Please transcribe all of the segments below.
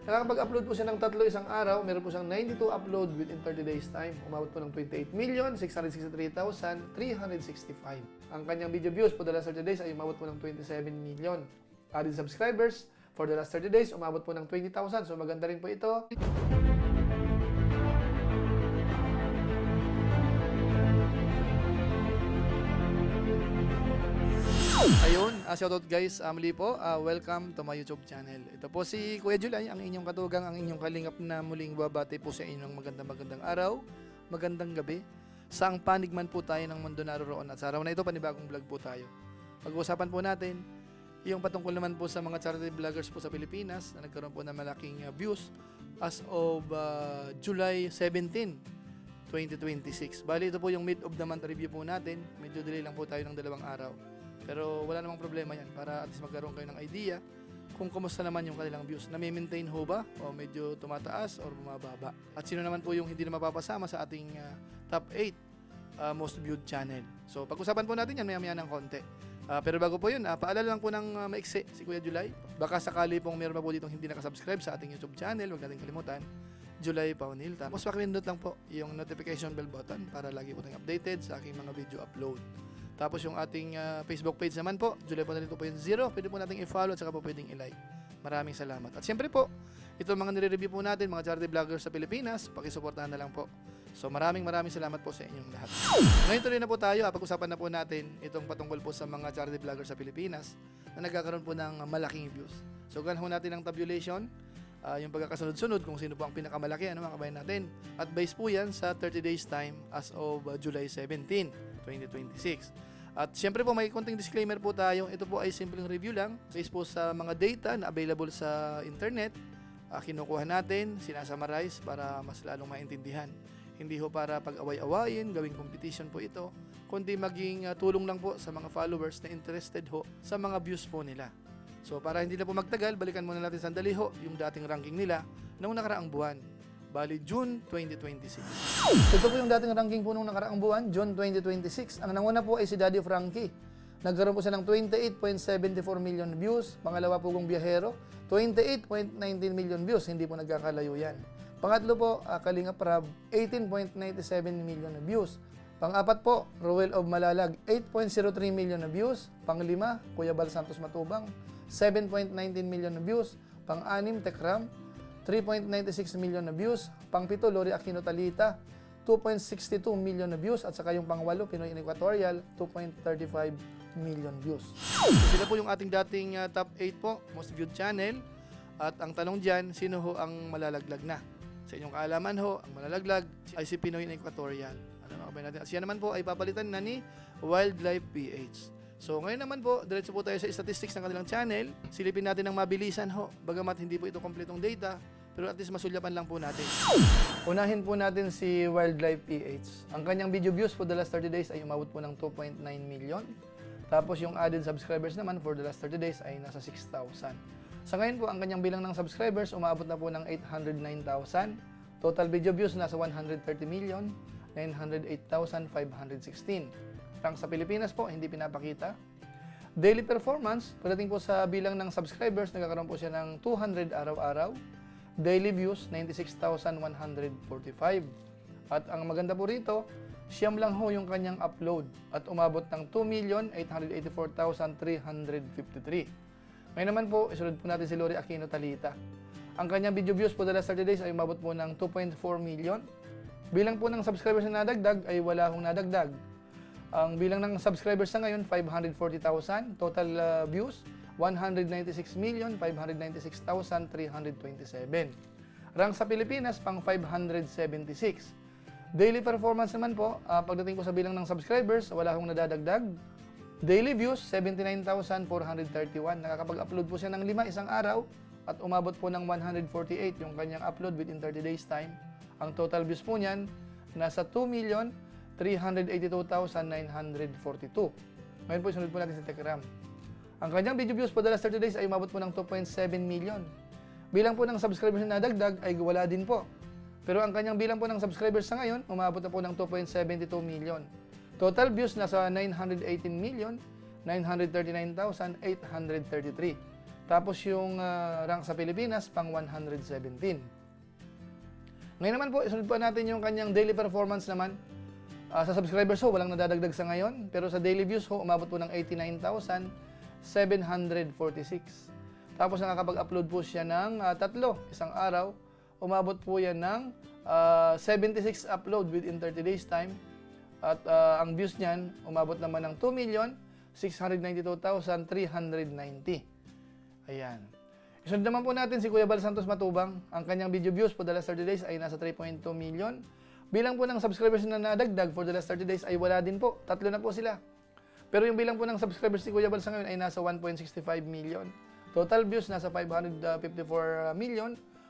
Nakakapag-upload po siya ng 3 isang araw. Meron po siyang 92 upload within 30 days time. Umabot po ng 28,663,365. Ang kanyang video views for the last 30 days ay umabot po ng 27 million. Added subscribers for the last 30 days, umabot po ng 20,000. So maganda rin po ito. Ayun, shoutout guys, muli po, welcome to my YouTube channel. Ito po si Kuya Julay, ang inyong katugang, ang inyong kalingap na muling babati po sa inyong magandang araw, magandang gabi. Saang panig man po tayo ng mundo naroroon at sa araw na ito, panibagong vlog po tayo. Pag-uusapan po natin, yung patungkol naman po sa mga charity vloggers po sa Pilipinas na nagkaroon po ng malaking views as of July 17, 2026. Bali, ito po yung mid of the month review po natin. Medyo delay lang po tayo ng 2 araw. Pero wala namang problema yan para at least magkaroon kayo ng idea kung kumusta naman yung kanilang views. Na-maintain ho ba o medyo tumataas or bumababa? At sino naman po yung hindi na mapapasama sa ating top 8 most viewed channel. So pag-usapan po natin yan maya-maya ng konti. Pero bago po yun, paalala lang po ng maiksi si Kuya Julay. Baka sakali pong meron pa po ditong hindi nakasubscribe sa ating YouTube channel, huwag natin kalimutan. Julay Paunil. Tapos pakipindot lang po yung notification bell button para lagi po tayong updated sa aking mga video upload. Tapos yung ating Facebook page naman po, Julay Paunil 2.0, pwede po nating i-follow at saka po pwedeng i-like. Maraming salamat. At siyempre po, itong mga nire-review po natin, mga charity vloggers sa Pilipinas, pakisuportahan na lang po. So maraming salamat po sa inyong lahat. Ngayon tuloy na po tayo, pag-usapan na po natin itong patungkol po sa mga charity vloggers sa Pilipinas na nagkakaroon po ng malaking views. So ganahan natin ang tabulation, yung pagkakasunod-sunod kung sino po ang pinakamalaki, mga kabayan natin. At based po yan sa 30 days time as of July 17, 2026. At syempre po may konting disclaimer po tayo. Ito po ay simpleng review lang based po sa mga data na available sa internet. Kinukuha natin, sinasummarize para mas lalong maintindihan. Hindi ho para pag-away-awayin, gawing competition po ito, kundi maging tulong lang po sa mga followers na interested ho sa mga views po nila. So para hindi na po magtagal, balikan muna natin sandali ho yung dating ranking nila noong nakaraang buwan. Bali, June 2026. Ito po yung dating ranking po nung nakaraang buwan, June 2026. Ang nanguna po ay si Daddy Frankie. Nagkaroon po siya ng 28.74 million views. Pangalawa po kong Biyahero, 28.19 million views. Hindi po nagkakalayo yan. Pangatlo po, Kalinga Prab, 18.97 million views. Pang-apat po, Ruel of Malalag, 8.03 million views. Pang-lima, Kuya Bal Santos Matubang, 7.19 million views. Pang-anim, Tekram, 3.96 million na views. Pang-pito, Lori Aquino Talita, 2.62 million na views. At saka yung pang-walo, Pinoy in Equatorial, 2.35 million views. Sila po yung ating dating top 8 po, most viewed channel. At ang tanong dyan, sino ho ang malalaglag na? Sa inyong kaalaman ho, ang malalaglag ay si Pinoy in Equatorial. Ano mga natin? At siya naman po ay papalitan na ni Wildlife PH. So ngayon naman po, diretso po tayo sa statistics ng kanilang channel. Silipin natin ng mabilisan ho. Bagamat hindi po ito kompletong data, pero at least masulyapan lang po natin. Unahin po natin si Wildlife PH. Ang kanyang video views for the last 30 days ay umabot po ng 2.9 million. Tapos yung added subscribers naman for the last 30 days ay nasa 6,000. Sa ngayon po, ang kanyang bilang ng subscribers umabot na po ng 809,000. Total video views nasa 130,908,516. Rank sa Pilipinas po, hindi pinapakita. Daily performance, pagdating po sa bilang ng subscribers, nagkakaroon po siya ng 200 araw-araw. Daily views, 96,145. At ang maganda po rito, siyam lang ho yung kanyang upload at umabot ng 2,884,353. Ngayon naman po, isunod po natin si Lori Aquino Talita. Ang kanyang video views po the last 30 days ay umabot po ng 2.4 million. Bilang po ng subscribers na nadagdag ay wala hong nadagdag. Ang bilang ng subscribers na ngayon, 540,000. Total views, 196,596,327. Rank sa Pilipinas, pang 576. Daily performance naman po, pagdating po sa bilang ng subscribers, wala hong nadadagdag. Daily views, 79,431. Nakakapag-upload po siya ng 5 isang araw at umabot po ng 148 yung kanyang upload within 30 days time. Ang total views po niyan, nasa 2,382,942. Ngayon po, isunod po natin si Tekram. Ang kanyang video views po the last 30 days ay umabot po ng 2.7 million. Bilang po ng subscribers na nadagdag ay wala din po. Pero ang kanyang bilang po ng subscribers sa ngayon, umabot na po ng 2.72 million. Total views nasa 918,939,833. Tapos yung rank sa Pilipinas, pang 117. Ngayon naman po, isunod pa natin yung kanyang daily performance naman. Sa subscribers ho, walang nadadagdag sa ngayon. Pero sa daily views ho, umabot po ng 89,746. Tapos nakakapag-upload po siya ng tatlo, isang araw. Umabot po yan ng 76 upload within 30 days time. At ang views niyan, umabot naman ng 2,692,390. Ayan. Isunod naman po natin si Kuya Bal Santos Matubang. Ang kanyang video views for the last 30 days ay nasa 3.2 million. Bilang po ng subscribers na nadagdag for the last 30 days ay wala din po. Tatlo na po sila. Pero yung bilang po ng subscribers ni Kuya Bal sa ngayon ay nasa 1.65 million. Total views nasa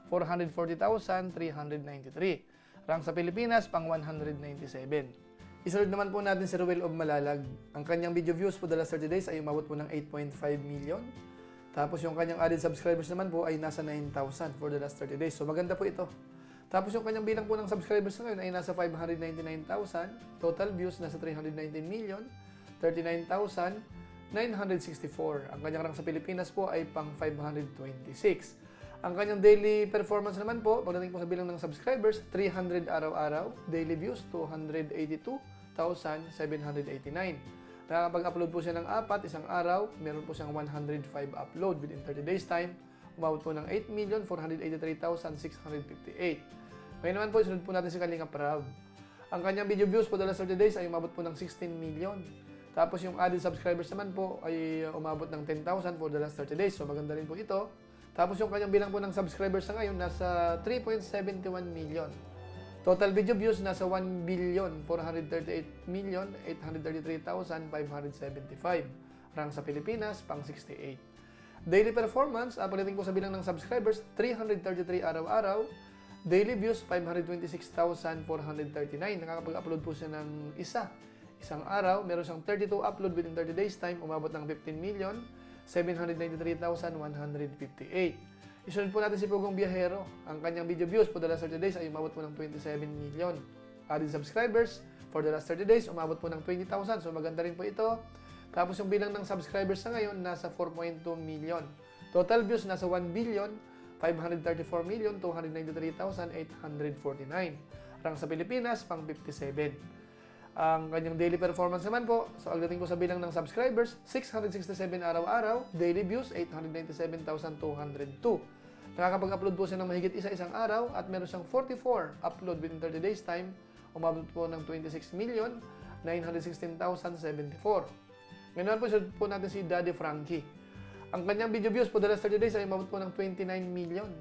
554,440,393. Rank sa Pilipinas pang 197. Isunod naman po natin si Ruel of Malalag. Ang kanyang video views for the last 30 days ay umabot po ng 8.5 million. Tapos yung kanyang added subscribers naman po ay nasa 9,000 for the last 30 days. So maganda po ito. Tapos yung kanyang bilang po ng subscribers ngayon ay nasa 599,000. Total views nasa 319 million. 39,964. Ang kanyang rank sa Pilipinas po ay pang 526. Ang kanyang daily performance naman po, pagdating po sa bilang ng subscribers, 300 araw-araw. Daily views, 282,789. Nakakapag-upload po siya ng apat, isang araw. Meron po siyang 105 upload within 30 days time. Umabot po ng 8,483,658. Ngayon naman po, isunod po natin si Kalinga Prab. Ang kanyang video views for the last 30 days ay umabot po ng 16 million. Tapos yung added subscribers naman po ay umabot ng 10,000 for the last 30 days. So maganda rin po ito. Tapos yung kanyang bilang po ng subscribers sa ngayon nasa 3.71 million. Total video views nasa 1,438,833,575. Rank sa Pilipinas, pang 68. Daily performance, pagdating po sa bilang ng subscribers, 333 araw-araw. Daily views, 526,439. Nakakapag-upload po siya ng isang araw. Meron siyang 32 upload within 30 days time. Umabot ng 15,793,158. Isunod po natin si Pugong Biyahero. Ang kanyang video views for the last 30 days ay umabot po ng 27 million. Added subscribers for the last 30 days, umabot po ng 20,000. So maganda rin po ito. Tapos yung bilang ng subscribers sa ngayon, nasa 4.2 million. Total views, nasa 1,534,293,849. Rank sa Pilipinas, pang 57. Ang kanyang daily performance naman po, so agdating ko sa bilang ng subscribers, 667 araw-araw, daily views, 897,202. Nakakapag-upload po siya ng mahigit isang araw at meron siyang 44 upload within 30 days time, umabot po ng 26,916,074. Ngayon po natin si Daddy Frankie. Ang kanyang video views for the last 30 days ay umabot po ng 29 million.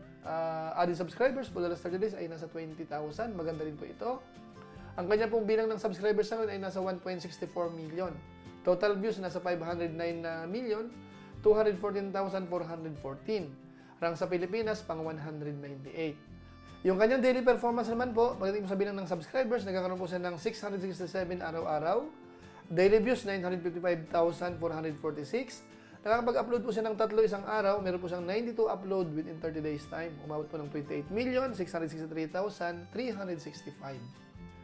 Added subscribers for the last 30 days ay nasa 20,000. Maganda rin po ito. Ang kanya pong bilang ng subscribers naman ay nasa 1.64 million. Total views nasa 509,214,414. Rank sa Pilipinas, pang 198. Yung kanyang daily performance naman po, pagdating sa bilang ng subscribers, nagkakaroon po siya ng 667 araw-araw. Daily views, 955,446. Nakakapag-upload po siya ng tatlo isang araw. Meron po siyang 92 upload within 30 days time. Umabot po ng 28,663,365.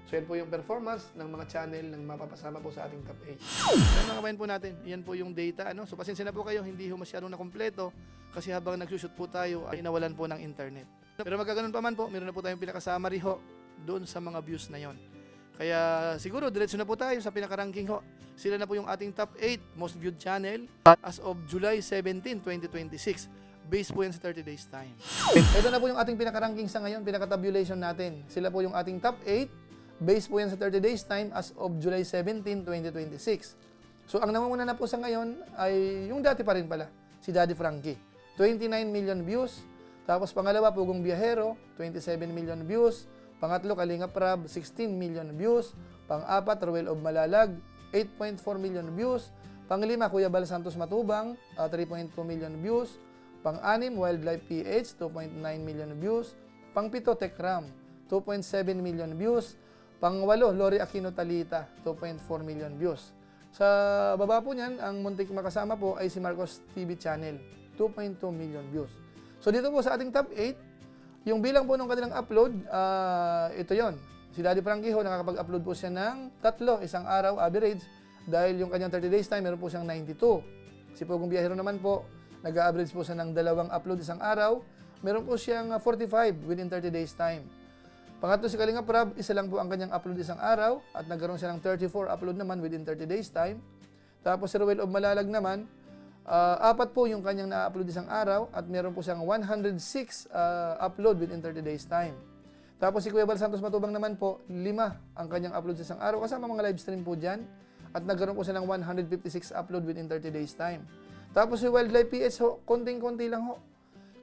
So yan po yung performance ng mga channel ng mapapasama po sa ating top 8. Yan mga kabayan po natin, yan po yung data. So pasensya na po kayo, hindi ho masyadong nakompleto kasi habang nagsushoot po tayo ay nawalan po ng internet. Pero magkaganon pa man po, meron na po tayong pinaka-summary ho doon sa mga views na yon. Kaya siguro diretso na po tayo sa pinaka-ranking ho. Sila na po yung ating top 8 most viewed channel as of July 17, 2026. Based po yan sa 30 days time. Ito na po yung ating pinaka-ranking sa ngayon, pinaka-tabulation natin. Sila po yung ating top 8. Base po yan sa 30 days time as of July 17, 2026. So, ang namumuna na po sa ngayon ay yung dati pa rin pala, si Daddy Frankie. 29 million views. Tapos pangalawa, Pugong Biyahero, 27 million views. Pangatlo, Kalinga Prab, 16 million views. Pang-apat, Ruel of Malalag, 8.4 million views. Panglima, Kuya Bal Santos Matubang, 3.2 million views. Pang-anim, Wildlife PH, 2.9 million views. Pang-pito, Tekram, 2.7 million views. Pang-walo, Lori Aquino Talita, 2.4 million views. Sa baba po niyan, ang muntik makasama po ay si Marcos TV Channel, 2.2 million views. So dito po sa ating top 8, yung bilang po ng kanilang upload, ito yon. Si Daddy Frankie ho, nakakapag-upload po siya ng tatlo, isang araw, average. Dahil yung kanyang 30 days time, meron po siyang 92. Si Pugong Biyahero naman po, Nag-average po siya ng 2 upload isang araw. Meron po siyang 45 within 30 days time. Pangatlo si Kalinga Prab, isa lang po ang kanyang upload isang araw at nagkaroon siya ng 34 upload naman within 30 days time. Tapos si Ruel of Malalag naman, 4 po yung kanyang na-upload isang araw at meron po siyang 106 upload within 30 days time. Tapos si Kuya Bal Santos Matubang naman po, 5 ang kanyang upload isang araw kasama mga live stream po dyan at nagkaroon po siya ng 156 upload within 30 days time. Tapos si Wildlife PH ho, konting-konti lang ho.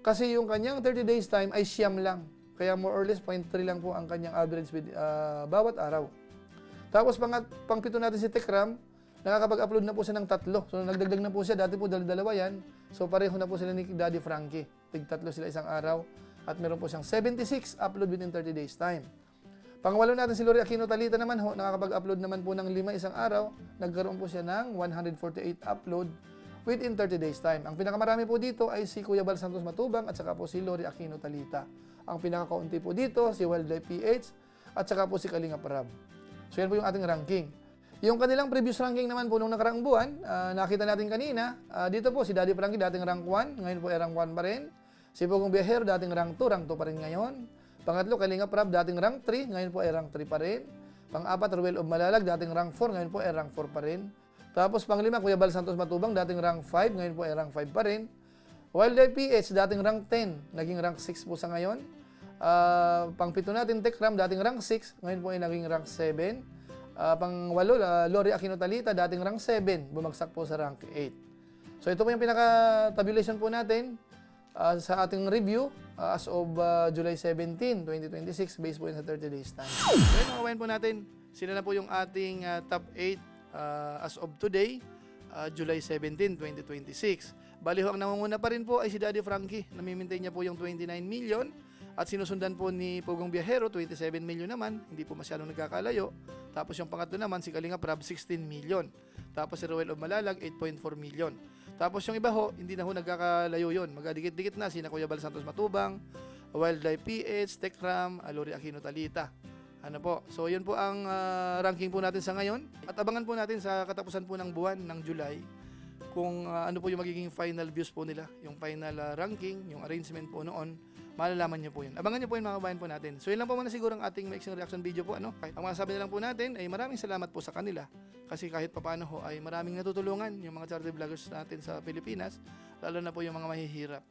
Kasi yung kanyang 30 days time ay siyam lang. Kaya more or less 0.3 lang po ang kanyang average with, bawat araw. Tapos pang-pito natin si Tekram, nakakapag-upload na po siya ng 3. So nagdagdag na po siya, dati po dalawa yan. So pareho na po sila ni Daddy Frankie. Tig-3 sila isang araw. At meron po siyang 76 upload within 30 days time. Pangwalo natin si Lori Aquino Talita naman ho, nakakapag-upload naman po ng 5 isang araw. Nagkaroon po siya ng 148 upload within 30 days time. Ang pinakamarami po dito ay si Kuya Bal Santos Matubang at saka po si Lori Aquino Talita. Ang pinakakaunti po dito, si Wildlife PH at saka po si Kalinga Prab. So yan po yung ating ranking. Yung kanilang previous ranking naman po nung nakaraang buwan, nakita natin kanina, dito po si Daddy Frankie dating rank 1, ngayon po ay rank 1 pa rin. Si Pugong Biyahero dating rank 2, rank 2 pa rin ngayon. Pangatlo, Kalinga Prab dating rank 3, ngayon po ay rank 3 pa rin. Pang-apat, Ruel of Malalag dating rank 4, ngayon po ay rank 4 pa rin. Tapos pang-5, Kuya Bal Santos Matubang dating rank 5, ngayon po ay rank 5 pa rin. Wildlife PH dating rank 10, naging rank 6 po sa ngayon. Pang-7 natin, Tekram dating rank 6, ngayon po ay naging rank 7. Pang-8, Lori Aquino Talita dating rank 7, bumagsak po sa rank 8. So ito po yung pinaka-tabulation po natin sa ating review as of July 17, 2026 based po yun sa 30 days time. So yun, mga kabayan po natin, sila na po yung ating top 8 as of today, July 17, 2026. Bali ho, ang nangunguna pa rin po ay si Daddy Frankie. Nami-maintain niya po yung 29 million at sinusundan po ni Pugong Biyahero, 27 million naman. Hindi po masyadong nagkakalayo. Tapos yung pangatlo naman, si Kalinga Prab, 16 million. Tapos si Ruel of Malalag, 8.4 million. Tapos yung iba ho, hindi na ho nagkakalayo yun. Magdikit-dikit na, sina Kuya Bal Santos Matubang, Wildlife PH, Tekram, Lori Aquino Talita. Ano po? So yun po ang ranking po natin sa ngayon. At abangan po natin sa katapusan po ng buwan ng July kung ano po yung magiging final views po nila, yung final ranking, yung arrangement po noon, malalaman nyo po yun. Abangan nyo po yun mga kabayan po natin. So yun lang po muna siguro ang ating mixing reaction video po. Ang masasabi na lang po natin ay maraming salamat po sa kanila kasi kahit papaano ho ay maraming natutulungan yung mga charity vloggers natin sa Pilipinas, lalo na po yung mga mahihirap.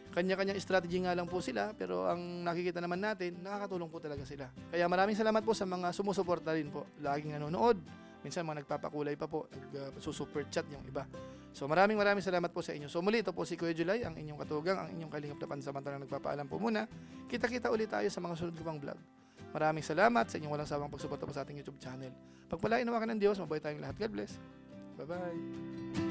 Kanya-kanyang strategy nga lang po sila, pero ang nakikita naman natin, nakakatulong po talaga sila. Kaya maraming salamat po sa mga sumusuporta rin po, laging nanonood. Minsan mga nagpapakulay pa po, nagsusuper chat yung iba. So maraming salamat po sa inyo. So muli, ito po si Kuya July, ang inyong katugang, ang inyong kalingap na pansamantalang nagpapaalam po muna. Kita-kita ulit tayo sa mga sunod ko pang vlog. Maraming salamat sa inyong walang sawang pagsuporta po sa ating YouTube channel. Pagpalain naman ka ng Diyos, mabuhay tayong lahat. God bless. Bye-bye.